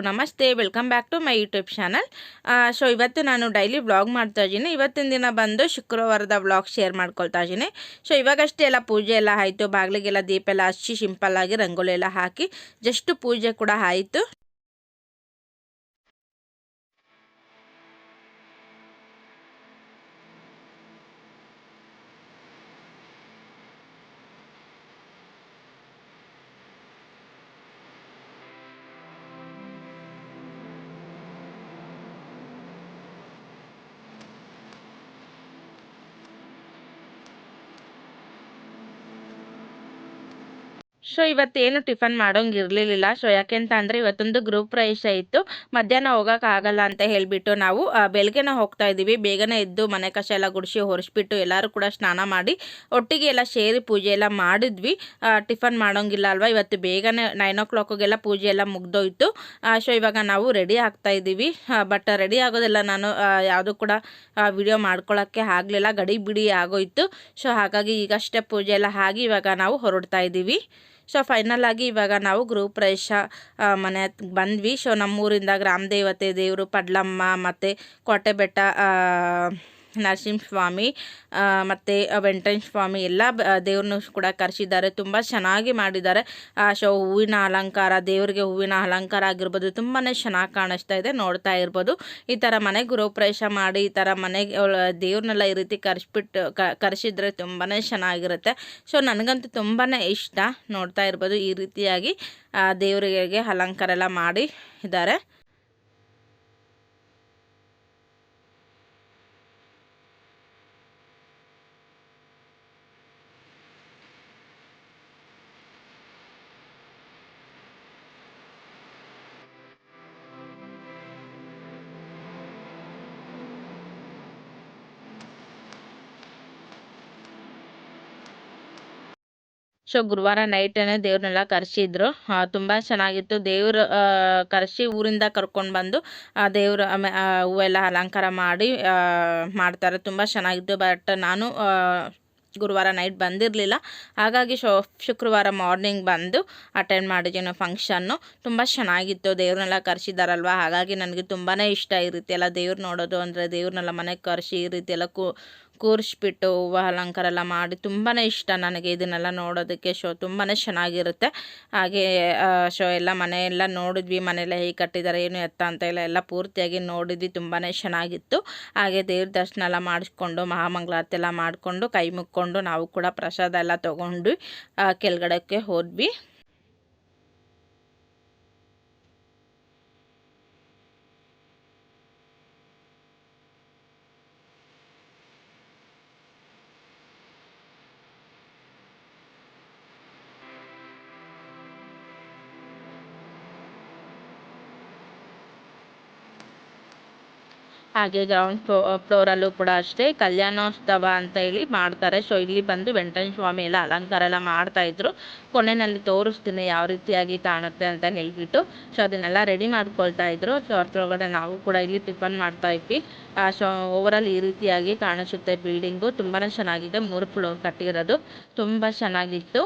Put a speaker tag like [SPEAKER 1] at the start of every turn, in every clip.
[SPEAKER 1] ನಮಸ್ತೆ, welcome back to my YouTube channel. So ಇವತ್ತು ನಾನು ಡೈಲಿ ವ್ಲಾಗ್ ಮಾಡ್ತಾ ಇದ್ದೀನಿ. ಇವತ್ತಿನ ದಿನ ಬಂದು ಶುಕ್ರವಾರದ ವ್ಲಾಗ್ ಶೇರ್ ಮಾಡ್ಕೊಳ್ತಾ ಇದ್ದೀನಿ. ಸೊ ಇವಾಗಷ್ಟೇ ಎಲ್ಲ ಪೂಜೆ ಎಲ್ಲ ಆಯಿತು, ಬಾಗಿಲಿಗೆಲ್ಲ ದೀಪ ಎಲ್ಲ ಹಚ್ಚಿ ಸಿಂಪಲ್ಲಾಗಿ ರಂಗೋಲಿ ಎಲ್ಲ ಹಾಕಿ ಜಸ್ಟ್ ಪೂಜೆ ಕೂಡ ಆಯಿತು. ಸೊ ಇವತ್ತೇನು ಟಿಫನ್ ಮಾಡೋಂಗಿರಲಿಲ್ಲ. ಸೊ ಯಾಕೆಂತ ಅಂದರೆ ಇವತ್ತೊಂದು ಗ್ರೂಪ್ ಪ್ರವೇಶ ಇತ್ತು, ಮಧ್ಯಾಹ್ನ ಹೋಗೋಕ್ಕಾಗಲ್ಲ ಅಂತ ಹೇಳಿಬಿಟ್ಟು ನಾವು ಬೆಳಗ್ಗೆನೇ ಹೋಗ್ತಾ ಇದ್ದೀವಿ. ಬೇಗನೆ ಎದ್ದು ಮನೆ ಕಸ ಎಲ್ಲ ಗುಡಿಸಿ ಹೊರಿಸ್ಬಿಟ್ಟು ಎಲ್ಲರೂ ಕೂಡ ಸ್ನಾನ ಮಾಡಿ ಒಟ್ಟಿಗೆ ಎಲ್ಲ ಸೇರಿ ಪೂಜೆ ಎಲ್ಲ ಮಾಡಿದ್ವಿ. ಟಿಫನ್ ಮಾಡೋಂಗಿಲ್ಲ ಅಲ್ವಾ, ಇವತ್ತು ಬೇಗನೆ 9 o'clockಗೆಲ್ಲ ಪೂಜೆ ಎಲ್ಲ ಮುಗ್ದೋಯ್ತು. ಸೊ ಇವಾಗ ನಾವು ರೆಡಿ ಆಗ್ತಾ ಇದ್ದೀವಿ. ಬಟ್ ರೆಡಿ ಆಗೋದೆಲ್ಲ ನಾನು ಯಾವುದೂ ಕೂಡ ವಿಡಿಯೋ ಮಾಡ್ಕೊಳ್ಳೋಕ್ಕೆ ಆಗಲಿಲ್ಲ, ಗಡಿ ಬಿಡಿ ಆಗೋಯ್ತು. ಸೊ ಹಾಗಾಗಿ ಈಗಷ್ಟೇ ಪೂಜೆ ಎಲ್ಲ ಆಗಿ ಇವಾಗ ನಾವು ಹೊರಡ್ತಾ ಇದ್ದೀವಿ. ಸೊ ಫೈನಲ್ ಆಗಿ ಇವಾಗ ನಾವು ಗೃಹ ಪ್ರವೇಶ ಮನೆ ಬಂದ್ವಿ. ಸೊ ನಮ್ಮೂರಿಂದ ಗ್ರಾಮ ದೇವತೆ ದೇವರು ಪಡ್ಲಮ್ಮ ಮತ್ತು ಕೋಟೆಬೆಟ್ಟ ನರಸಿಂಹಸ್ವಾಮಿ ಮತ್ತು ವೆಂಕಟೇಶ್ವರ ಸ್ವಾಮಿ ಎಲ್ಲ ದೇವ್ರನ್ನೂ ಕೂಡ ಕರೆಸಿದ್ದಾರೆ. ತುಂಬ ಚೆನ್ನಾಗಿ ಮಾಡಿದ್ದಾರೆ. ಸೊ ಹೂವಿನ ಅಲಂಕಾರ, ದೇವರಿಗೆ ಹೂವಿನ ಅಲಂಕಾರ ಆಗಿರ್ಬೋದು, ತುಂಬಾ ಚೆನ್ನಾಗಿ ಕಾಣಿಸ್ತಾ ಇದೆ. ನೋಡ್ತಾ ಇರ್ಬೋದು, ಈ ಥರ ಮನೆ ಗೃಹ ಪ್ರವೇಶ ಮಾಡಿ ಈ ಥರ ಮನೆಗೆ ದೇವ್ರನ್ನೆಲ್ಲ ಈ ರೀತಿ ಕರೆಸಿದ್ರೆ ತುಂಬಾ ಚೆನ್ನಾಗಿರುತ್ತೆ. ಸೊ ನನಗಂತೂ ತುಂಬಾ ಇಷ್ಟ. ನೋಡ್ತಾ ಇರ್ಬೋದು, ಈ ರೀತಿಯಾಗಿ ದೇವರಿಗೆ ಅಲಂಕಾರ ಎಲ್ಲ ಮಾಡಿ ಇದ್ದಾರೆ. ಸೊ ಗುರುವಾರ ನೈಟೇ ದೇವ್ರನ್ನೆಲ್ಲ ಕರೆಸಿದ್ರು. ತುಂಬ ಚೆನ್ನಾಗಿತ್ತು. ದೇವ್ರ ಕರೆಸಿ ಊರಿಂದ ಕರ್ಕೊಂಡು ಬಂದು ದೇವ್ರ ಹೂವೆಲ್ಲ ಅಲಂಕಾರ ಮಾಡಿ ಮಾಡ್ತಾರೆ. ತುಂಬ ಚೆನ್ನಾಗಿತ್ತು. ಬಟ್ ನಾನು ಗುರುವಾರ ನೈಟ್ ಬಂದಿರಲಿಲ್ಲ, ಹಾಗಾಗಿ ಶುಕ್ರವಾರ ಮಾರ್ನಿಂಗ್ ಬಂದು ಅಟೆಂಡ್ ಮಾಡಿದ್ದೀನಿ ಫಂಕ್ಷನ್ನು. ತುಂಬ ಚೆನ್ನಾಗಿತ್ತು. ದೇವ್ರನ್ನೆಲ್ಲ ಕರೆಸಿದಾರಲ್ವ, ಹಾಗಾಗಿ ನನಗೆ ತುಂಬಾ ಇಷ್ಟ ಈ ರೀತಿ ಎಲ್ಲ ದೇವ್ರು ನೋಡೋದು. ಅಂದರೆ ದೇವ್ರನ್ನೆಲ್ಲ ಮನೆಗೆ ಕರೆಸಿ ಈ ರೀತಿ ಎಲ್ಲ ಕೂರಿಸ್ಬಿಟ್ಟು ಹೂವು ಅಲಂಕಾರ ಎಲ್ಲ ಮಾಡಿ ತುಂಬಾ ಇಷ್ಟ ನನಗೆ ಇದನ್ನೆಲ್ಲ ನೋಡೋದಕ್ಕೆ. ಶೋ ತುಂಬಾ ಚೆನ್ನಾಗಿರುತ್ತೆ. ಹಾಗೆ ಶೋ ಎಲ್ಲ ಮನೆಯೆಲ್ಲ ನೋಡಿದ್ವಿ, ಮನೆಯೆಲ್ಲ ಹೇಗೆ ಕಟ್ಟಿದ್ದಾರೆ ಏನು ಎತ್ತ ಅಂತ ಎಲ್ಲ ಪೂರ್ತಿಯಾಗಿ ನೋಡಿದ್ವಿ. ತುಂಬಾ ಚೆನ್ನಾಗಿತ್ತು. ಹಾಗೆ ದೇವ್ರ ದರ್ಶನ ಎಲ್ಲ ಮಾಡಿಸ್ಕೊಂಡು ಮಹಾಮಂಗಳಾರತಿ ಎಲ್ಲ ಮಾಡಿಕೊಂಡು ಕೈ ಮುಕ್ಕೊಂಡು ನಾವು ಕೂಡ ಪ್ರಸಾದ ಎಲ್ಲ ತೊಗೊಂಡು ಕೆಳಗಡೆಗೆ ಹೋದ್ವಿ. ಹಾಗೆ ಗ್ರೌಂಡ್ ಫ್ಲೋರಲ್ಲೂ ಕೂಡ ಅಷ್ಟೇ ಕಲ್ಯಾಣೋತ್ಸವ ಅಂತ ಹೇಳಿ ಮಾಡ್ತಾರೆ. ಸೊ ಇಲ್ಲಿ ಬಂದು ವೆಂಕಟೇಶ್ವರ ಸ್ವಾಮಿ ಎಲ್ಲ ಅಲಂಕಾರ ಎಲ್ಲ ಮಾಡ್ತಾಯಿದ್ರು. ಕೊನೆಯಲ್ಲಿ ತೋರಿಸ್ತೀನಿ ಯಾವ ರೀತಿಯಾಗಿ ಕಾಣುತ್ತೆ ಅಂತ ಹೇಳ್ಬಿಟ್ಟು. ಸೊ ಅದನ್ನೆಲ್ಲ ರೆಡಿ ಮಾಡ್ಕೊಳ್ತಾ ಇದ್ರು. ಸೊ ಅದ್ರೊಳಗಡೆ ನಾವು ಕೂಡ ಇಲ್ಲಿ ಟಿಫನ್ ಮಾಡ್ತಾ ಇದ್ವಿ. ಸೊ ಓವರಾಲ್ ಈ ರೀತಿಯಾಗಿ ಕಾಣಿಸುತ್ತೆ ಬಿಲ್ಡಿಂಗು. ತುಂಬಾ ಚೆನ್ನಾಗಿದೆ. 3 ಫ್ಲೋರ್ ಕಟ್ಟಿರೋದು, ತುಂಬ ಚೆನ್ನಾಗಿತ್ತು.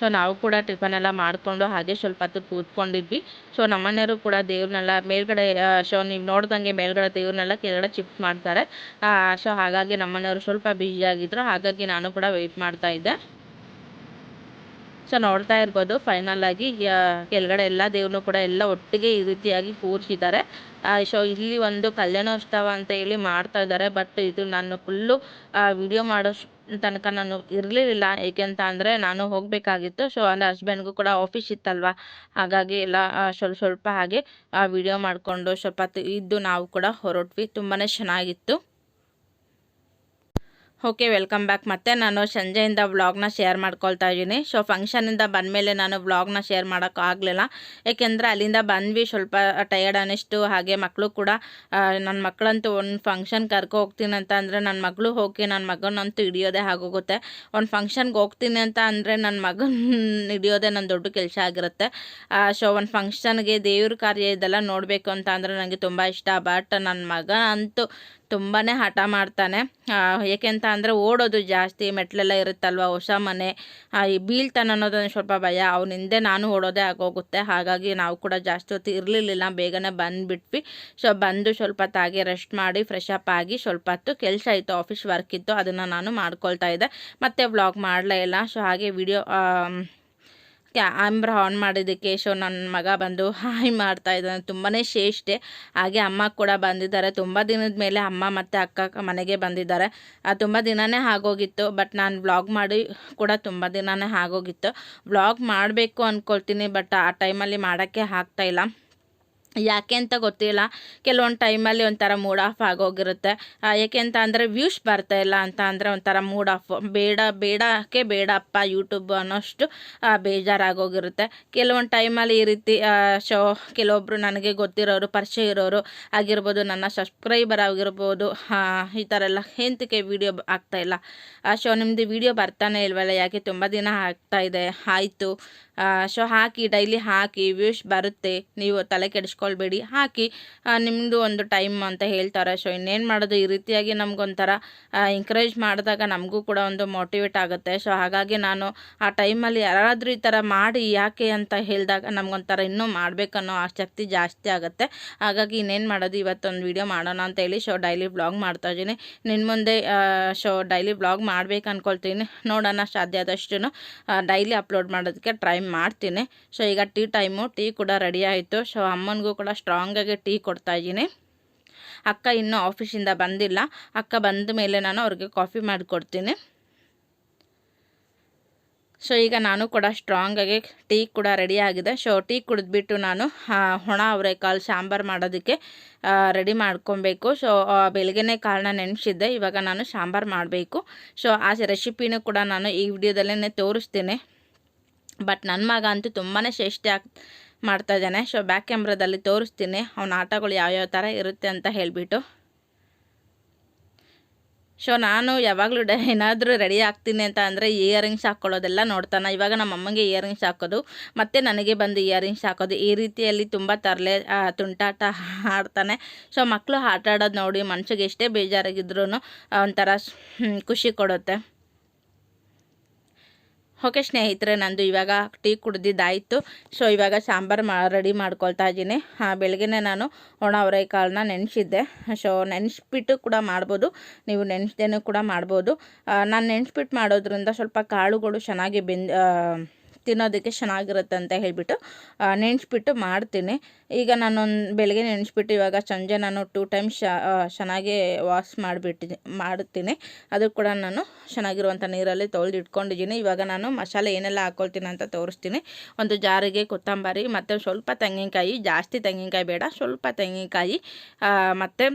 [SPEAKER 1] ಸೊ ನಾವು ಕೂಡ ಟಿಫನ್ ಎಲ್ಲ ಮಾಡಿಕೊಂಡು ಹಾಗೆ ಸ್ವಲ್ಪ ಹೊತ್ತು ಕೂತ್ಕೊಂಡಿದ್ವಿ. ಸೊ ನಮ್ಮನೆಯವರು ಕೂಡ ದೇವ್ರನ್ನೆಲ್ಲ ಮೇಲ್ಗಡೆ ಸೊ ನೀವು ನೋಡ್ದಂಗೆ ಮೇಲ್ಗಡೆ ದೇವ್ರನ್ನೆಲ್ಲ ಕೆಳಗಡೆ ಶಿಫ್ಟ್ ಮಾಡ್ತಾರೆ. ಸೊ ಹಾಗಾಗಿ ನಮ್ಮನೆಯವರು ಸ್ವಲ್ಪ ಬ್ಯುಸಿಯಾಗಿದ್ದರು, ಹಾಗಾಗಿ ನಾನು ಕೂಡ ವೆಯ್ಟ್ ಮಾಡ್ತಾ ಇದ್ದೆ. ಸೊ ನೋಡ್ತಾ ಇರ್ಬೋದು, ಫೈನಲ್ ಆಗಿ ಕೆಳಗಡೆ ಎಲ್ಲ ದೇವ್ರನ್ನೂ ಕೂಡ ಎಲ್ಲ ಒಟ್ಟಿಗೆ ಈ ರೀತಿಯಾಗಿ ಕೂರಿಸಿದ್ದಾರೆ. ಸೊ ಇಲ್ಲಿ ಒಂದು ಕಲ್ಯಾಣೋತ್ಸವ ಅಂತ ಹೇಳಿ ಮಾಡ್ತಾ ಇದ್ದಾರೆ. ಬಟ್ ಇದು ನಾನು ಫುಲ್ಲು ವಿಡಿಯೋ ಮಾಡೋ ತನಕ ನಾನು ಇರಲಿಲ್ಲ. ಏಕೆಂತ ಅಂದರೆ ನಾನು ಹೋಗಬೇಕಾಗಿತ್ತು. ಸೊ ಅಂದರೆ ಹಸ್ಬೆಂಡ್ಗೂ ಕೂಡ ಆಫೀಸ್ ಇತ್ತಲ್ವ, ಹಾಗಾಗಿ ಎಲ್ಲ ಸ್ವಲ್ಪ ಹಾಗೆ ವಿಡಿಯೋ ಮಾಡಿಕೊಂಡು ಸ್ವಲ್ಪ ಹೊತ್ತು ಇದ್ದು ನಾವು ಕೂಡ ಹೊರಟ್ವಿ. ತುಂಬಾ ಚೆನ್ನಾಗಿತ್ತು. Okay, welcome back. ಮತ್ತೆ ನಾನು ಸಂಜೆಯಿಂದ ವ್ಲಾಗ್ನ ಶೇರ್ ಮಾಡ್ಕೊಳ್ತಾ ಇದ್ದೀನಿ. ಸೊ ಫಂಕ್ಷನಿಂದ ಬಂದಮೇಲೆ ನಾನು ವ್ಲಾಗ್ನ ಶೇರ್ ಮಾಡೋಕ್ಕಾಗಲಿಲ್ಲ, ಏಕೆಂದರೆ ಅಲ್ಲಿಂದ ಬಂದ್ವಿ, ಸ್ವಲ್ಪ ಟಯರ್ಡ್ ಅನ್ನಿಸ್ತು. ಹಾಗೆ ಮಕ್ಕಳು ಕೂಡ, ನನ್ನ ಮಕ್ಕಳಂತೂ ಒಂದು ಫಂಕ್ಷನ್ ಹೋಗ್ತೀನಿ ಅಂತ ಅಂದರೆ ನನ್ನ ಮಗಳು ಹೋಗಿ ನನ್ನ ಮಗನಂತೂ ಹಿಡಿಯೋದೇ ಆಗೋಗುತ್ತೆ. ಒಂದು ಫಂಕ್ಷನ್ಗೆ ಹೋಗ್ತೀನಿ ಅಂತ ಅಂದರೆ ನನ್ನ ಮಗನ ಹಿಡಿಯೋದೇ ನನ್ನ ದೊಡ್ಡ ಕೆಲಸ ಆಗಿರುತ್ತೆ. ಸೊ ಒಂದು ಫಂಕ್ಷನ್ಗೆ ದೇವ್ರ ಕಾರ್ಯ ಇದೆಲ್ಲ ನೋಡಬೇಕು ಅಂತ ಅಂದರೆ ನನಗೆ ತುಂಬ ಇಷ್ಟ. ಬಟ್ ನನ್ನ ಮಗ ಅಂತೂ ತುಂಬಾ ಹಠ ಮಾಡ್ತಾನೆ. ಏಕೆಂತ ಅಂದರೆ ಓಡೋದು ಜಾಸ್ತಿ, ಮೆಟ್ಲೆಲ್ಲ ಇರುತ್ತಲ್ವ, ಹೊಸ ಮನೆ, ಈ ಬೀಳ್ತಾನೆ ಅನ್ನೋದೊಂದು ಸ್ವಲ್ಪ ಭಯ. ಅವನ ಹಿಂದೆ ನಾನು ಓಡೋದೇ ಆಗೋಗುತ್ತೆ. ಹಾಗಾಗಿ ನಾವು ಕೂಡ ಜಾಸ್ತಿ ಹೊತ್ತು ಇರಲಿಲ್ಲ, ಬೇಗನೆ ಬಂದುಬಿಟ್ವಿ. ಸೊ ಬಂದು ಸ್ವಲ್ಪ ಹೊತ್ತಾಗಿ ರೆಸ್ಟ್ ಮಾಡಿ ಫ್ರೆಶ್ ಅಪ್ ಆಗಿ ಸ್ವಲ್ಪ ಹೊತ್ತು ಕೆಲಸ ಇತ್ತು, ಆಫೀಸ್ ವರ್ಕ್ ಇತ್ತು, ಅದನ್ನು ನಾನು ಮಾಡ್ಕೊಳ್ತಾ ಇದ್ದೆ. ಮತ್ತೆ ವ್ಲಾಗ್ ಮಾಡಲೇ ಇಲ್ಲ. ಸೊ ಹಾಗೆ ವಿಡಿಯೋ ಕ್ಯಾಮ್ರಾ ಆನ್ ಮಾಡಿದ್ದಕ್ಕೆ ಸೊ ನನ್ನ ಮಗ ಬಂದು ಹಾಯ್ ಮಾಡ್ತಾ ಇದ್ದಾನೆ, ತುಂಬಾ ಶ್ರೇಷ್ಠೆ. ಹಾಗೆ ಅಮ್ಮ ಕೂಡ ಬಂದಿದ್ದಾರೆ. ತುಂಬ ದಿನದ ಮೇಲೆ ಅಮ್ಮ ಮತ್ತು ಅಕ್ಕ ಮನೆಗೆ ಬಂದಿದ್ದಾರೆ. ತುಂಬ ದಿನವೇ ಆಗೋಗಿತ್ತು, ಬಟ್ ನಾನು ವ್ಲಾಗ್ ಮಾಡಿ ಕೂಡ ತುಂಬ ದಿನವೇ ಆಗೋಗಿತ್ತು. ವ್ಲಾಗ್ ಮಾಡಬೇಕು ಅಂದ್ಕೊಳ್ತೀನಿ, ಬಟ್ ಆ ಟೈಮಲ್ಲಿ ಮಾಡೋಕ್ಕೆ ಆಗ್ತಾಯಿಲ್ಲ. ಯಾಕೆ ಅಂತ ಗೊತ್ತಿಲ್ಲ. ಕೆಲವೊಂದು ಟೈಮಲ್ಲಿ ಒಂಥರ ಮೂಡ್ ಆಫ್ ಆಗೋಗಿರುತ್ತೆ. ಏಕೆ ಅಂತ ಅಂದರೆ ವ್ಯೂಸ್ ಬರ್ತಾಯಿಲ್ಲ ಅಂತ ಅಂದರೆ ಒಂಥರ ಮೂಡ್ ಆಫ್, ಬೇಡಕ್ಕೆ ಬೇಡಪ್ಪ ಯೂಟ್ಯೂಬ್ ಅನ್ನೋಷ್ಟು ಬೇಜಾರಾಗೋಗಿರುತ್ತೆ. ಕೆಲವೊಂದು ಟೈಮಲ್ಲಿ ಈ ರೀತಿ ಕೆಲವೊಬ್ಬರು ನನಗೆ ಗೊತ್ತಿರೋರು, ಪರಿಚಯ ಇರೋರು ಆಗಿರ್ಬೋದು, ನನ್ನ ಸಬ್ಸ್ಕ್ರೈಬರ್ ಆಗಿರ್ಬೋದು, ಈ ಥರ ಎಲ್ಲ ಎಂತಕ್ಕೆ ವೀಡಿಯೋ ಆಗ್ತಾಯಿಲ್ಲ, ಸೊ ನಿಮ್ಮದು ವೀಡಿಯೋ ಬರ್ತಾನೆ ಇಲ್ವಲ್ಲ, ಯಾಕೆ ತುಂಬ ದಿನ ಆಗ್ತಾಯಿದೆ, ಆಯಿತು ಸೊ ಹಾಕಿ, ಡೈಲಿ ಹಾಕಿ, ವ್ಯೂಸ್ ಬರುತ್ತೆ, ನೀವು ತಲೆ ಕೆಡಿಸ್ಕೊಳ್ಬೇಡಿ, ಹಾಕಿ, ನಿಮ್ಮದು ಒಂದು ಟೈಮ್ ಅಂತ ಹೇಳ್ತಾರೆ. ಸೊ ಇನ್ನೇನು ಮಾಡೋದು, ಈ ರೀತಿಯಾಗಿ ನಮಗೊಂಥರ ಎಂಕರೇಜ್ ಮಾಡಿದಾಗ ನಮಗೂ ಕೂಡ ಒಂದು ಮೋಟಿವೇಟ್ ಆಗುತ್ತೆ. ಸೊ ಹಾಗಾಗಿ ನಾನು ಆ ಟೈಮಲ್ಲಿ ಯಾರಾದರೂ ಈ ಥರ ಮಾಡಿ ಯಾಕೆ ಅಂತ ಹೇಳಿದಾಗ ನಮಗೊಂಥರ ಇನ್ನೂ ಮಾಡಬೇಕನ್ನೋ ಆಸಕ್ತಿ ಜಾಸ್ತಿ ಆಗುತ್ತೆ. ಹಾಗಾಗಿ ಇನ್ನೇನು ಮಾಡೋದು, ಇವತ್ತೊಂದು ವೀಡಿಯೋ ಮಾಡೋಣ ಅಂತ ಹೇಳಿ ಸೊ ಡೈಲಿ ವ್ಲಾಗ್ ಮಾಡ್ತಾಯಿದ್ದೀನಿ. ನಿನ್ನ ಮುಂದೆ ಸೊ ಡೈಲಿ ವ್ಲಾಗ್ ಮಾಡ್ಬೇಕು ಅಂದ್ಕೊಳ್ತೀನಿ. ನೋಡೋಣ, ಸಾಧ್ಯ ಆದಷ್ಟು ಡೈಲಿ ಅಪ್ಲೋಡ್ ಮಾಡೋದಕ್ಕೆ ಟ್ರೈ ಮಾಡ್ತೀನಿ. ಸೊ ಈಗ ಟೀ ಟೈಮು, ಟೀ ಕೂಡ ರೆಡಿ ಆಯಿತು. ಸೊ ಅಮ್ಮನಿಗೂ ಕೂಡ ಸ್ಟ್ರಾಂಗಾಗಿ ಟೀ ಕೊಡ್ತಾಯಿದ್ದೀನಿ. ಅಕ್ಕ ಇನ್ನೂ ಆಫೀಸಿಂದ ಬಂದಿಲ್ಲ. ಅಕ್ಕ ಬಂದ ಮೇಲೆ ನಾನು ಅವ್ರಿಗೆ ಕಾಫಿ ಮಾಡಿಕೊಡ್ತೀನಿ. ಸೊ ಈಗ ನಾನು ಕೂಡ ಸ್ಟ್ರಾಂಗಾಗಿ ಟೀ ಕೂಡ ರೆಡಿ ಆಗಿದೆ. ಸೊ ಟೀ ಕುಡಿದ್ಬಿಟ್ಟು ನಾನು ಒಣ ಅವರೆಕಾಳು ಸಾಂಬಾರು ಮಾಡೋದಕ್ಕೆ ರೆಡಿ ಮಾಡ್ಕೊಬೇಕು. ಸೊ ಬೆಳಗ್ಗೆನೇ ಕಾಳನ್ನ ನೆನೆಸಿದ್ದೆ, ಇವಾಗ ನಾನು ಸಾಂಬಾರು ಮಾಡಬೇಕು. ಸೊ ಆ ರೆಸಿಪಿನೂ ಕೂಡ ನಾನು ಈ ವಿಡಿಯೋದಲ್ಲೇ ತೋರಿಸ್ತೀನಿ. ಬಟ್ ನನ್ನ ಮಗ ಅಂತೂ ತುಂಬಾ ಶ್ರೇಷ್ಠ ಮಾಡ್ತಾಯಿದ್ದಾನೆ. ಸೊ ಬ್ಯಾಕ್ ಕ್ಯಾಮ್ರಾದಲ್ಲಿ ತೋರಿಸ್ತೀನಿ ಅವನ ಆಟಗಳು ಯಾವ್ಯಾವ ಥರ ಇರುತ್ತೆ ಅಂತ ಹೇಳಿಬಿಟ್ಟು. ಸೊ ನಾನು ಯಾವಾಗಲೂ ಏನಾದರೂ ರೆಡಿ ಆಗ್ತೀನಿ ಅಂತ ಅಂದರೆ ಇಯರಿಂಗ್ಸ್ ಹಾಕ್ಕೊಳ್ಳೋದೆಲ್ಲ ನೋಡ್ತಾನೆ. ಇವಾಗ ನಮ್ಮ ಅಮ್ಮಂಗೆ ಇಯರಿಂಗ್ಸ್ ಹಾಕೋದು, ಮತ್ತು ನನಗೆ ಬಂದು ಇಯರಿಂಗ್ಸ್ ಹಾಕೋದು, ಈ ರೀತಿಯಲ್ಲಿ ತುಂಬ ತುಂಟಾಟ ಆಡ್ತಾನೆ. ಸೊ ಮಕ್ಕಳು ಆಟ ಆಡೋದು ನೋಡಿ ಮನ್ಸಿಗೆ ಎಷ್ಟೇ ಬೇಜಾರಾಗಿದ್ರೂ ಒಂಥರ ಖುಷಿ ಕೊಡುತ್ತೆ. ಓಕೆ ಸ್ನೇಹಿತರೆ, ನಂದು ಇವಾಗ ಟೀ ಕುಡ್ದಿದ್ದಾಯಿತು. ಸೊ ಇವಾಗ ಸಾಂಬಾರು ರೆಡಿ ಮಾಡ್ಕೊಳ್ತಾ ಇದ್ದೀನಿ. ಬೆಳಗ್ಗೆನೇ ನಾನು ಒಣ ಅವರೆಕಾಳನ್ನ ನೆನೆಸಿದ್ದೆ. ಸೊ ನೆನೆಸ್ಬಿಟ್ಟು ಕೂಡ ಮಾಡ್ಬೋದು, ನೀವು ನೆನೆಸ್ದೇನೂ ಕೂಡ ಮಾಡ್ಬೋದು. ನಾನು ನೆನೆಸ್ಬಿಟ್ಟು ಮಾಡೋದ್ರಿಂದ ಸ್ವಲ್ಪ ಕಾಳುಗಳು ಚೆನ್ನಾಗಿ ತಿನ್ನೋದಕ್ಕೆ ಚೆನ್ನಾಗಿರುತ್ತೆ ಅಂತ ಹೇಳಿಬಿಟ್ಟು ನೆನೆಸ್ಬಿಟ್ಟು ಮಾಡ್ತೀನಿ. ಈಗ ನಾನೊಂದು ಬೆಳಗ್ಗೆ ನೆನೆಸ್ಬಿಟ್ಟು ಇವಾಗ ಸಂಜೆ ನಾನು 2 ಟೈಮ್ಸ್ ಚೆನ್ನಾಗಿ ವಾಶ್ ಮಾಡುತ್ತೀನಿ. ಅದು ಕೂಡ ನಾನು ಚೆನ್ನಾಗಿರುವಂಥ ನೀರಲ್ಲಿ ತೊಳೆದು ಇಟ್ಕೊಂಡಿದ್ದೀನಿ. ಇವಾಗ ನಾನು ಮಸಾಲೆ ಏನೆಲ್ಲ ಹಾಕ್ಕೊಳ್ತೀನಿ ಅಂತ ತೋರಿಸ್ತೀನಿ. ಒಂದು ಜಾರಿಗೆ ಕೊತ್ತಂಬರಿ ಮತ್ತು ಸ್ವಲ್ಪ ತೆಂಗಿನಕಾಯಿ, ಜಾಸ್ತಿ ತೆಂಗಿನಕಾಯಿ ಬೇಡ, ಸ್ವಲ್ಪ ತೆಂಗಿನಕಾಯಿ, ಮತ್ತು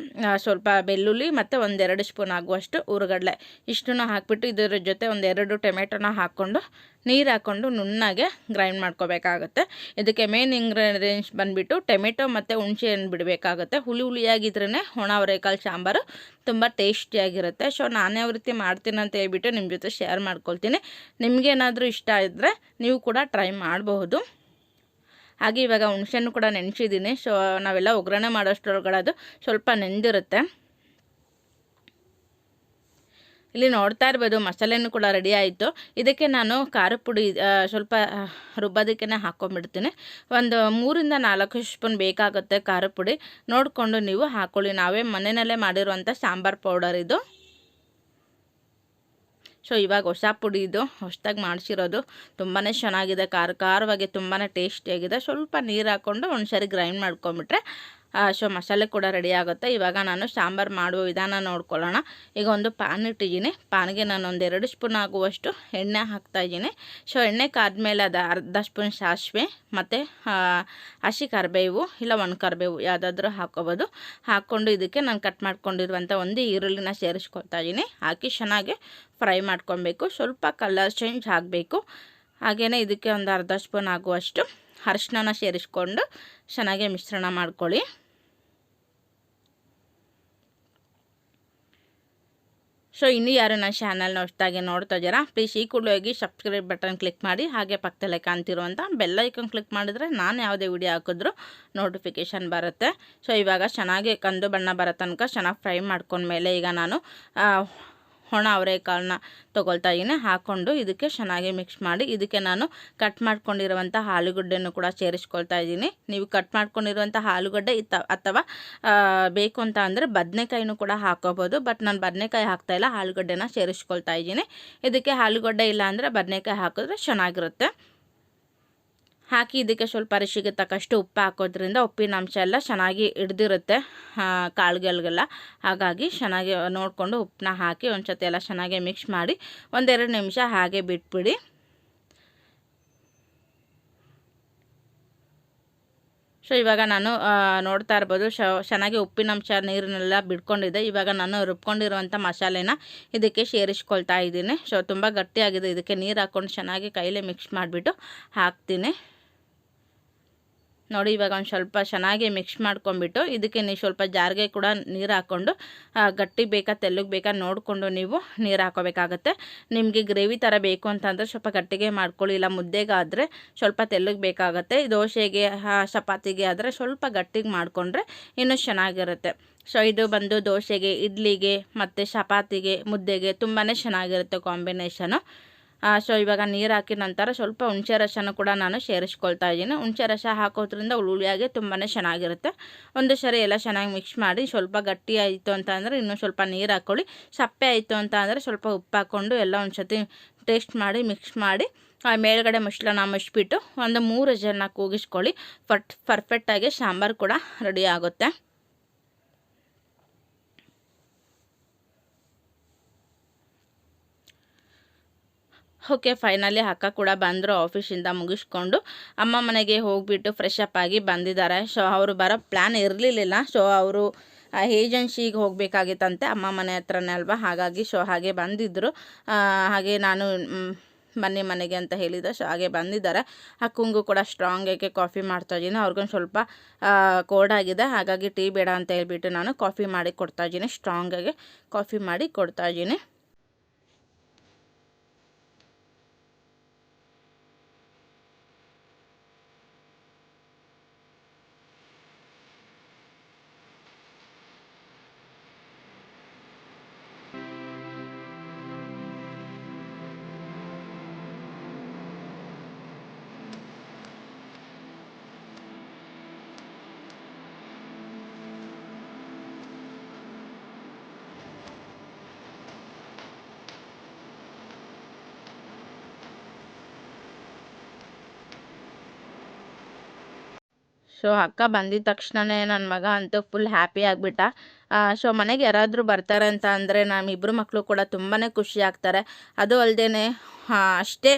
[SPEAKER 1] ಸ್ವಲ್ಪ ಬೆಳ್ಳುಳ್ಳಿ ಮತ್ತು 1-2 ಸ್ಪೂನ್ ಆಗುವಷ್ಟು ಹುರಿಗಡಲೆ, ಇಷ್ಟನ್ನು ಹಾಕಿಬಿಟ್ಟು ಇದರ ಜೊತೆ 1-2 ಟೊಮೆಟೊನ ಹಾಕ್ಕೊಂಡು ನೀರು ಹಾಕ್ಕೊಂಡು ನುಣ್ಣಗೆ ಗ್ರೈಂಡ್ ಮಾಡ್ಕೋಬೇಕಾಗುತ್ತೆ. ಇದಕ್ಕೆ ಮೇನ್ ಇಂಗ್ರೀಡಿಯೆಂಟ್ಸ್ ಬಂದುಬಿಟ್ಟು ಟೊಮೆಟೊ ಮತ್ತು ಹುಣಸೆಹಣ್ಣು ಬಿಡಬೇಕಾಗುತ್ತೆ. ಹುಳಿಯಾಗಿದ್ರೇ ಒಣ ಅವರೆಕಾಳು ಸಾಂಬಾರು ತುಂಬ ಟೇಸ್ಟಿಯಾಗಿರುತ್ತೆ. ಸೊ ನಾನು ಯಾವ ರೀತಿ ಮಾಡ್ತೀನಿ ಅಂತ ಹೇಳ್ಬಿಟ್ಟು ನಿಮ್ಮ ಜೊತೆ ಶೇರ್ ಮಾಡ್ಕೊಳ್ತೀನಿ. ನಿಮಗೇನಾದರೂ ಇಷ್ಟ ಇದ್ದರೆ ನೀವು ಕೂಡ ಟ್ರೈ ಮಾಡಬಹುದು. ಹಾಗೆ ಇವಾಗ ಹುಣಸೆಹಣ್ಣು ಕೂಡ ನೆನೆಸಿದ್ದೀನಿ. ಸೊ ನಾವೆಲ್ಲ ಒಗ್ಗರಣೆ ಮಾಡೋಷ್ಟರೊಳಗಡೆ ಅದು ಸ್ವಲ್ಪ ನೆಂದಿರುತ್ತೆ. ಇಲ್ಲಿ ನೋಡ್ತಾ ಇರ್ಬೋದು ಮಸಾಲೆನೂ ಕೂಡ ರೆಡಿ ಆಯಿತು. ಇದಕ್ಕೆ ನಾನು ಖಾರದ ಪುಡಿ ಸ್ವಲ್ಪ ರುಬ್ಬೋದಕ್ಕೆ ಹಾಕ್ಕೊಂಡ್ಬಿಡ್ತೀನಿ. ಒಂದು 3-4 ಸ್ಪೂನ್ ಬೇಕಾಗುತ್ತೆ ಖಾರದ ಪುಡಿ, ನೋಡಿಕೊಂಡು ನೀವು ಹಾಕ್ಕೊಳ್ಳಿ. ನಾವೇ ಮನೆಯಲ್ಲೇ ಮಾಡಿರುವಂಥ ಸಾಂಬಾರು ಪೌಡರ್ ಇದು. ಸೊ ಇವಾಗ ಹೊಸ ಪುಡಿ ಇದು, ಹೊಸದಾಗಿ ಮಾಡಿಸಿರೋದು, ತುಂಬಾ ಚೆನ್ನಾಗಿದೆ, ಖಾರವಾಗಿ ತುಂಬಾ ಟೇಸ್ಟಿಯಾಗಿದೆ. ಸ್ವಲ್ಪ ನೀರು ಹಾಕ್ಕೊಂಡು ಒಂದು ಸರಿ ಗ್ರೈಂಡ್ ಮಾಡ್ಕೊಂಬಿಟ್ರೆ ಸೊ ಮಸಾಲೆ ಕೂಡ ರೆಡಿ ಆಗುತ್ತೆ. ಇವಾಗ ನಾನು ಸಾಂಬಾರು ಮಾಡುವ ವಿಧಾನ ನೋಡ್ಕೊಳ್ಳೋಣ. ಈಗ ಒಂದು ಪ್ಯಾನ್ ಇಟ್ಟಿದ್ದೀನಿ. ಪ್ಯಾನ್ಗೆ ನಾನು ಒಂದು 2 ಸ್ಪೂನ್ ಆಗುವಷ್ಟು ಎಣ್ಣೆ ಹಾಕ್ತಾಯಿದ್ದೀನಿ. ಸೊ ಎಣ್ಣೆ ಕಾದ್ಮೇಲೆ ಅದು ಅರ್ಧ ಸ್ಪೂನ್ ಸಾಸಿವೆ ಮತ್ತು ಹಸಿ ಕರಿಬೇವು ಇಲ್ಲ ಒಣ ಕರಿಬೇವು ಯಾವುದಾದ್ರೂ ಹಾಕ್ಕೋಬೋದು. ಹಾಕ್ಕೊಂಡು ಇದಕ್ಕೆ ನಾನು ಕಟ್ ಮಾಡ್ಕೊಂಡಿರುವಂಥ ಒಂದು ಈರುಳ್ಳಿನ ಸೇರಿಸ್ಕೊಳ್ತಾ ಇದ್ದೀನಿ. ಹಾಕಿ ಚೆನ್ನಾಗಿ ಫ್ರೈ ಮಾಡ್ಕೊಬೇಕು. ಸ್ವಲ್ಪ ಕಲರ್ ಚೇಂಜ್ ಆಗಬೇಕು. ಹಾಗೆಯೇ ಇದಕ್ಕೆ ಒಂದು ಅರ್ಧ ಸ್ಪೂನ್ ಆಗುವಷ್ಟು ಅರಿಶಿನ ಸೇರಿಸ್ಕೊಂಡು ಚೆನ್ನಾಗಿ ಮಿಶ್ರಣ ಮಾಡ್ಕೊಳ್ಳಿ. ಸೊ ಇನ್ನೂ ಯಾರು ನನ್ನ ಚಾನಲ್ನ ಹೊಸದಾಗಿ ನೋಡ್ತಾ ಇದ್ದೀರಾ, ಪ್ಲೀಸ್ ಈ ಕೂಡಲೇ ಹೋಗಿ ಸಬ್ಸ್ಕ್ರೈಬ್ ಬಟನ್ ಕ್ಲಿಕ್ ಮಾಡಿ. ಹಾಗೆ ಪಕ್ಕದಲ್ಲೇ ಕಾಣ್ತಿರುವಂಥ ಬೆಲ್ ಐಕಾನ್ ಕ್ಲಿಕ್ ಮಾಡಿದ್ರೆ ನಾನು ಯಾವುದೇ ವಿಡಿಯೋ ಹಾಕಿದ್ರೂ ನೋಟಿಫಿಕೇಷನ್ ಬರುತ್ತೆ. ಸೊ ಇವಾಗ ಚೆನ್ನಾಗಿ ಕಂದು ಬಣ್ಣ ಬರೋ ತನಕ ಚೆನ್ನಾಗಿ ಫ್ರೈ ಮಾಡ್ಕೊಂಡ್ಮೇಲೆ ಈಗ ನಾನು ಒಣ ಅವರೆಕಾಳನ್ನ ತೊಗೊಳ್ತಾ ಇದ್ದೀನಿ. ಹಾಕ್ಕೊಂಡು ಇದಕ್ಕೆ ಚೆನ್ನಾಗಿ ಮಿಕ್ಸ್ ಮಾಡಿ ಇದಕ್ಕೆ ನಾನು ಕಟ್ ಮಾಡ್ಕೊಂಡಿರುವಂಥ ಆಲೂಗಡ್ಡೆಯನ್ನು ಕೂಡ ಸೇರಿಸ್ಕೊಳ್ತಾ ಇದ್ದೀನಿ. ನೀವು ಕಟ್ ಮಾಡ್ಕೊಂಡಿರುವಂಥ ಆಲೂಗಡ್ಡೆ ಅಥವಾ ಬೇಕು ಅಂತ ಅಂದರೆ ಬದನೆಕಾಯಿನೂ ಕೂಡ ಹಾಕೋಬೋದು. ಬಟ್ ನಾನು ಬದನೆಕಾಯಿ ಹಾಕ್ತಾಯಿಲ್ಲ, ಆಲೂಗಡ್ಡೆನ ಸೇರಿಸ್ಕೊಳ್ತಾ ಇದ್ದೀನಿ. ಇದಕ್ಕೆ ಆಲೂಗಡ್ಡೆ ಇಲ್ಲ ಅಂದರೆ ಬದನೆಕಾಯಿ ಹಾಕಿದ್ರೆ ಚೆನ್ನಾಗಿರುತ್ತೆ. ಹಾಕಿ ಇದಕ್ಕೆ ಸ್ವಲ್ಪ ರುಚಿಗೆ ತಕ್ಕಷ್ಟು ಉಪ್ಪು ಹಾಕೋದ್ರಿಂದ ಉಪ್ಪಿನ ಅಂಶ ಎಲ್ಲ ಚೆನ್ನಾಗಿ ಹಿಡ್ದಿರುತ್ತೆ ಕಾಳುಗಳಿಗೆಲ್ಲ. ಹಾಗಾಗಿ ಚೆನ್ನಾಗಿ ನೋಡಿಕೊಂಡು ಉಪ್ಪನ್ನ ಹಾಕಿ ಒಂದು ಸತಿ ಎಲ್ಲ ಚೆನ್ನಾಗಿ ಮಿಕ್ಸ್ ಮಾಡಿ 1-2 ನಿಮಿಷ ಹಾಗೆ ಬಿಟ್ಬಿಡಿ. ಸೊ ಇವಾಗ ನಾನು ನೋಡ್ತಾ ಇರ್ಬೋದು ಚೆನ್ನಾಗಿ ಉಪ್ಪಿನಂಶ ನೀರನ್ನೆಲ್ಲ ಬಿಡ್ಕೊಂಡಿದೆ. ಇವಾಗ ನಾನು ರುಬ್ಕೊಂಡಿರುವಂಥ ಮಸಾಲೆನ ಇದಕ್ಕೆ ಸೇರಿಸ್ಕೊಳ್ತಾ ಇದ್ದೀನಿ. ಸೊ ತುಂಬ ಗಟ್ಟಿಯಾಗಿದೆ. ಇದಕ್ಕೆ ನೀರು ಹಾಕ್ಕೊಂಡು ಚೆನ್ನಾಗಿ ಕೈಲೇ ಮಿಕ್ಸ್ ಮಾಡಿಬಿಟ್ಟು ಹಾಕ್ತೀನಿ. ನೋಡಿ ಇವಾಗ ಒಂದು ಸ್ವಲ್ಪ ಚೆನ್ನಾಗಿ ಮಿಕ್ಸ್ ಮಾಡ್ಕೊಂಬಿಟ್ಟು ಇದಕ್ಕೆ ನೀವು ಸ್ವಲ್ಪ ಜಾರಿಗೆ ಕೂಡ ನೀರು ಹಾಕ್ಕೊಂಡು ಗಟ್ಟಿ ಬೇಕಾ ತೆಳ್ಳಗೆ ಬೇಕಾ ನೋಡಿಕೊಂಡು ನೀವು ನೀರು ಹಾಕೋಬೇಕಾಗತ್ತೆ. ನಿಮಗೆ ಗ್ರೇವಿ ಥರ ಬೇಕು ಅಂತಂದರೆ ಸ್ವಲ್ಪ ಗಟ್ಟಿಗೆ ಮಾಡ್ಕೊಳ್ಳಿ, ಇಲ್ಲ ಮುದ್ದೆಗಾದರೆ ಸ್ವಲ್ಪ ತೆಳ್ಳಗೆ ಬೇಕಾಗುತ್ತೆ. ದೋಸೆಗೆ ಚಪಾತಿಗೆ ಆದರೆ ಸ್ವಲ್ಪ ಗಟ್ಟಿಗೆ ಮಾಡಿಕೊಂಡ್ರೆ ಇನ್ನೂ ಚೆನ್ನಾಗಿರುತ್ತೆ. ಸೊ ಇದು ಬಂದು ದೋಸೆಗೆ, ಇಡ್ಲಿಗೆ ಮತ್ತು ಚಪಾತಿಗೆ, ಮುದ್ದೆಗೆ ತುಂಬಾ ಚೆನ್ನಾಗಿರುತ್ತೆ ಕಾಂಬಿನೇಷನು. ಸೊ ಇವಾಗ ನೀರು ಹಾಕಿದ ನಂತರ ಸ್ವಲ್ಪ ಹುಣಸೆ ರಸನೂ ಕೂಡ ನಾನು ಸೇರಿಸ್ಕೊಳ್ತಾ ಇದ್ದೀನಿ. ಹುಣಸೆ ರಸ ಹಾಕೋದ್ರಿಂದ ಹುಳಿಯಾಗಿ ತುಂಬಾ ಚೆನ್ನಾಗಿರುತ್ತೆ. ಒಂದು ಸರಿ ಎಲ್ಲ ಚೆನ್ನಾಗಿ ಮಿಕ್ಸ್ ಮಾಡಿ ಸ್ವಲ್ಪ ಗಟ್ಟಿ ಆಯಿತು ಅಂತ ಅಂದರೆ ಇನ್ನೂ ಸ್ವಲ್ಪ ನೀರು ಹಾಕ್ಕೊಳ್ಳಿ. ಸಪ್ಪೆ ಆಯಿತು ಅಂತ ಅಂದರೆ ಸ್ವಲ್ಪ ಉಪ್ಪು ಹಾಕ್ಕೊಂಡು ಎಲ್ಲ ಒಂದು ಸತಿ ಟೇಸ್ಟ್ ಮಾಡಿ ಮಿಕ್ಸ್ ಮಾಡಿ ಮೇಲ್ಗಡೆ ಮುಚ್ಚಳನ ಮುಚ್ಚಿಬಿಟ್ಟು ಒಂದು 3 ವಿಷಲ್ನ ಕೂಗಿಸ್ಕೊಳ್ಳಿ. ಪರ್ಫೆಕ್ಟಾಗಿ ಸಾಂಬಾರು ಕೂಡ ರೆಡಿ ಆಗುತ್ತೆ. ಓಕೆ, ಫೈನಲಿ ಅಕ್ಕ ಕೂಡ ಬಂದರು ಆಫೀಸಿಂದ ಮುಗಿಸ್ಕೊಂಡು. ಅಮ್ಮ ಮನೆಗೆ ಹೋಗಿಬಿಟ್ಟು ಫ್ರೆಶ್ ಅಪ್ ಆಗಿ ಬಂದಿದ್ದಾರೆ. ಸೊ ಅವರು ಬರೋ ಪ್ಲ್ಯಾನ್ ಇರಲಿಲ್ಲ. ಸೊ ಅವರು ಏಜೆನ್ಸಿಗೆ ಹೋಗಬೇಕಾಗಿತ್ತಂತೆ, ಅಮ್ಮ ಮನೆ ಹತ್ರನೇ ಅಲ್ವಾ, ಹಾಗಾಗಿ ಸೊ ಹಾಗೆ ಬಂದಿದ್ದರು. ಹಾಗೆ ನಾನು ಬನ್ನಿ ಮನೆಗೆ ಅಂತ ಹೇಳಿದೆ. ಸೊ ಹಾಗೆ ಬಂದಿದ್ದಾರೆ. ಅಕ್ಕಂಗೂ ಕೂಡ ಸ್ಟ್ರಾಂಗಾಗಿ ಕಾಫಿ ಮಾಡ್ತಾಯಿದ್ದೀನಿ. ಅವ್ರಿಗೊಂದು ಸ್ವಲ್ಪ ಕೋಲ್ಡ್ ಆಗಿದೆ, ಹಾಗಾಗಿ ಟೀ ಬೇಡ ಅಂತ ಹೇಳ್ಬಿಟ್ಟು ನಾನು ಕಾಫಿ ಮಾಡಿ ಕೊಡ್ತಾಯಿದ್ದೀನಿ. ಸ್ಟ್ರಾಂಗಾಗಿ ಕಾಫಿ ಮಾಡಿ ಕೊಡ್ತಾಯಿದ್ದೀನಿ. ಸೊ ಅಕ್ಕ ಬಂದಿದ ತಕ್ಷಣವೇ ನನ್ನ ಮಗ ಅಂತೂ ಫುಲ್ ಹ್ಯಾಪಿ ಆಗಿಬಿಟ್ಟ. ಸೊ ಮನೆಗೆ ಯಾರಾದರೂ ಬರ್ತಾರೆ ಅಂತ ಅಂದರೆ ನಮ್ಮಿಬ್ಬರು ಮಕ್ಕಳು ಕೂಡ ತುಂಬಾ ಖುಷಿ ಆಗ್ತಾರೆ. ಅದು ಅಲ್ಲದೆ ಅಷ್ಟೇ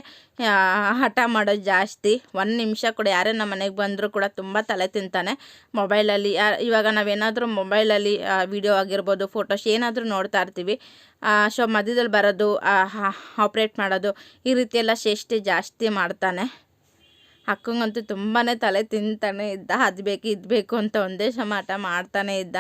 [SPEAKER 1] ಹಠ ಮಾಡೋದು ಜಾಸ್ತಿ. 1 ನಿಮಿಷ ಕೂಡ ಯಾರೇ ನಮ್ಮ ಮನೆಗೆ ಬಂದರೂ ಕೂಡ ತುಂಬ ತಲೆ ತಿಂತಾನೆ ಮೊಬೈಲಲ್ಲಿ. ಇವಾಗ ನಾವೇನಾದರೂ ಮೊಬೈಲಲ್ಲಿ ವಿಡಿಯೋ ಆಗಿರ್ಬೋದು, ಫೋಟೋಸ್ ಏನಾದರೂ ನೋಡ್ತಾ ಇರ್ತೀವಿ. ಸೊ ಮಧ್ಯದಲ್ಲಿ ಬರೋದು, ಆಪ್ರೇಟ್ ಮಾಡೋದು, ಈ ರೀತಿಯೆಲ್ಲ ಚೇಷ್ಟೆ ಜಾಸ್ತಿ ಮಾಡ್ತಾನೆ. ಅಕ್ಕಂಗಂತೂ ತುಂಬಾ ತಲೆ ತಿಂತಾನೆ ಇದ್ದ. ಅದು ಬೇಕು ಇದು ಬೇಕು ಅಂತ ಒಂದೇ ಸಮ ಹಠ ಮಾಡ್ತಾನೆ ಇದ್ದ.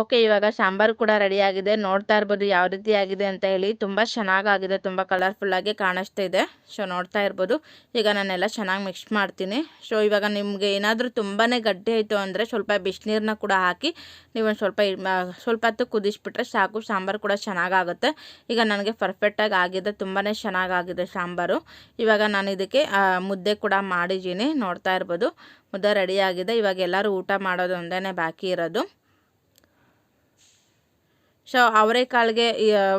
[SPEAKER 1] ಓಕೆ, ಇವಾಗ ಸಾಂಬಾರು ಕೂಡ ರೆಡಿಯಾಗಿದೆ. ನೋಡ್ತಾ ಇರ್ಬೋದು ಯಾವ ರೀತಿ ಆಗಿದೆ ಅಂತ ಹೇಳಿ. ತುಂಬ ಚೆನ್ನಾಗಾಗಿದೆ, ತುಂಬ ಕಲರ್ಫುಲ್ಲಾಗಿ ಕಾಣಿಸ್ತಾ ಇದೆ. ಸೊ ನೋಡ್ತಾ ಇರ್ಬೋದು. ಈಗ ನಾನೆಲ್ಲ ಚೆನ್ನಾಗಿ ಮಿಕ್ಸ್ ಮಾಡ್ತೀನಿ. ಸೊ ಇವಾಗ ನಿಮಗೆ ಏನಾದರೂ ತುಂಬಾ ಗಟ್ಟಿ ಆಯಿತು ಅಂದರೆ ಸ್ವಲ್ಪ ಬಿಸಿನೀರನ್ನ ಕೂಡ ಹಾಕಿ ನೀವು ಒಂದು ಸ್ವಲ್ಪ ಹೊತ್ತು ಕುದಿಸ್ಬಿಟ್ರೆ ಸಾಕು, ಸಾಂಬಾರು ಕೂಡ ಚೆನ್ನಾಗಾಗುತ್ತೆ. ಈಗ ನನಗೆ ಪರ್ಫೆಕ್ಟಾಗಿ ಆಗಿದೆ, ತುಂಬಾ ಚೆನ್ನಾಗಾಗಿದೆ ಸಾಂಬಾರು. ಇವಾಗ ನಾನು ಇದಕ್ಕೆ ಮುದ್ದೆ ಕೂಡ ಮಾಡಿದ್ದೀನಿ. ನೋಡ್ತಾ ಇರ್ಬೋದು, ಮುದ್ದೆ ರೆಡಿಯಾಗಿದೆ. ಇವಾಗ ಎಲ್ಲರೂ ಊಟ ಮಾಡೋದು ಒಂದೇ ಬಾಕಿ ಇರೋದು. ಸೊ ಅವರೆಕಾಳಿಗೆ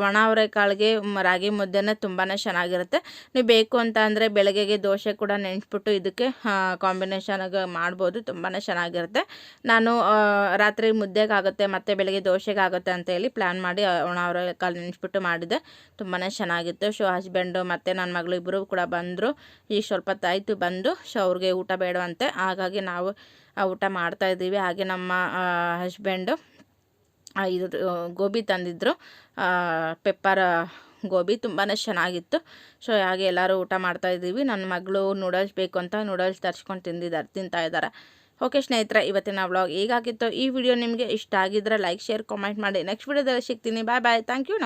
[SPEAKER 1] ಒಣ ಅವರೆಕಾಳಿಗೆ ರಾಗಿ ಮುದ್ದೆನೇ ತುಂಬಾ ಚೆನ್ನಾಗಿರುತ್ತೆ. ನೀವು ಬೇಕು ಅಂತ ಅಂದರೆ ಬೆಳಗ್ಗೆಗೆ ದೋಸೆ ಕೂಡ ನೆನೆಸ್ಬಿಟ್ಟು ಇದಕ್ಕೆ ಕಾಂಬಿನೇಷನಾಗಿ ಮಾಡ್ಬೋದು, ತುಂಬಾ ಚೆನ್ನಾಗಿರುತ್ತೆ. ನಾನು ರಾತ್ರಿ ಮುದ್ದೆಗಾಗುತ್ತೆ ಮತ್ತು ಬೆಳಗ್ಗೆ ದೋಸೆಗಾಗುತ್ತೆ ಅಂತ ಹೇಳಿ ಪ್ಲ್ಯಾನ್ ಮಾಡಿ ಒಣ ಅವರೆಕಾಳು ನೆನೆಸ್ಬಿಟ್ಟು ಮಾಡಿದ್ದೆ, ತುಂಬಾ ಚೆನ್ನಾಗಿತ್ತು. ಸೊ ಹಸ್ಬೆಂಡು ಮತ್ತು ನನ್ನ ಮಗಳು ಇಬ್ಬರು ಕೂಡ ಬಂದರು, ಈಗ ಸ್ವಲ್ಪ ಹೊತ್ತಾಯಿತು ಬಂದು. ಸೊ ಅವ್ರಿಗೆ ಊಟ ಬೇಡವಂತೆ, ಹಾಗಾಗಿ ನಾವು ಊಟ ಮಾಡ್ತಾಯಿದ್ದೀವಿ. ಹಾಗೆ ನಮ್ಮ ಹಸ್ಬೆಂಡು ಇದು ಗೋಬಿ ತಂದಿದ್ದರು, ಪೆಪ್ಪರ್ ಗೋಬಿ ತುಂಬಾ ಚೆನ್ನಾಗಿತ್ತು. ಸೊ ಹಾಗೆ ಎಲ್ಲರೂ ಊಟ ಮಾಡ್ತಾಯಿದ್ದೀವಿ. ನನ್ನ ಮಗಳು ನೂಡಲ್ಸ್ ಬೇಕು ಅಂತ ನೂಡಲ್ಸ್ ತರಿಸ್ಕೊಂಡು ತಿಂತಾ ಇದ್ದಾರೆ. ಓಕೆ ಸ್ನೇಹಿತರೆ, ಇವತ್ತಿನ ವ್ಲಾಗ್ ಹೇಗಾಗಿತ್ತು? ಈ ವಿಡಿಯೋ ನಿಮಗೆ ಇಷ್ಟ ಆಗಿದ್ದರೆ ಲೈಕ್, ಶೇರ್, ಕಾಮೆಂಟ್ ಮಾಡಿ. ನೆಕ್ಸ್ಟ್ ವಿಡಿಯೋದಲ್ಲಿ ಸಿಗ್ತೀನಿ. Bye bye. Thank you.